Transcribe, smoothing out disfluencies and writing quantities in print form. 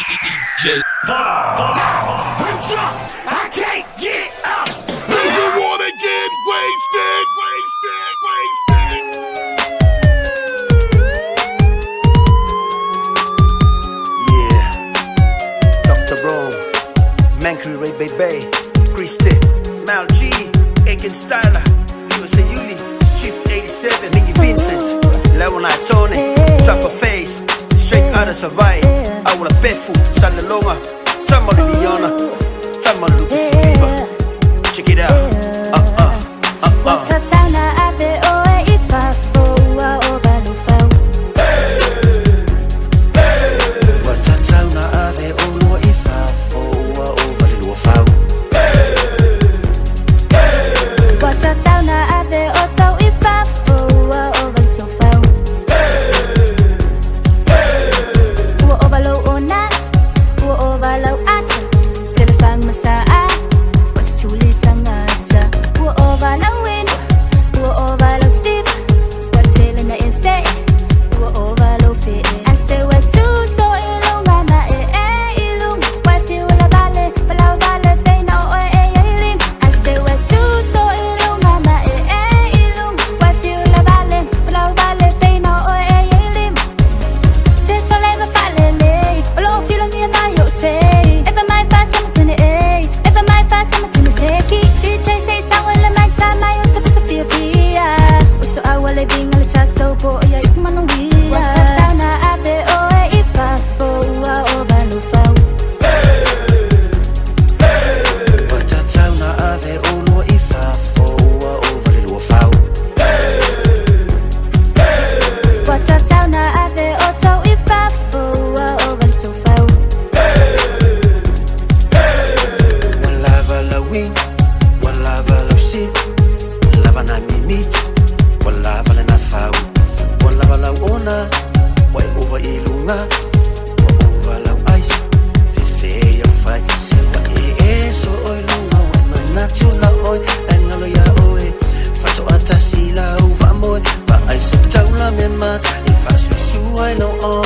DJ I can't get up. Doesn't wanna get wasted. Yeah, Dr. Rome, Mancry Ray Baby, Christy, Mal G, Aiken Styler, USA Yuli, Chief 87, Mingy Vincent, Leonard Tony, Tougher Face, Straight Outta Savai, Aula Pefu, Sanalonga, Tama Liliana, Tama Lucas Viva. Check it out. Watatana ave oe ifafo wa obalufau. Watatana ave ono ifafo wa obalufau. Watatana ave oto ifafo wa obalufau. Wa obalo ona, wa obalo ata. Telefang masaa, watituli tangata. Wa obalo If I switch you, I know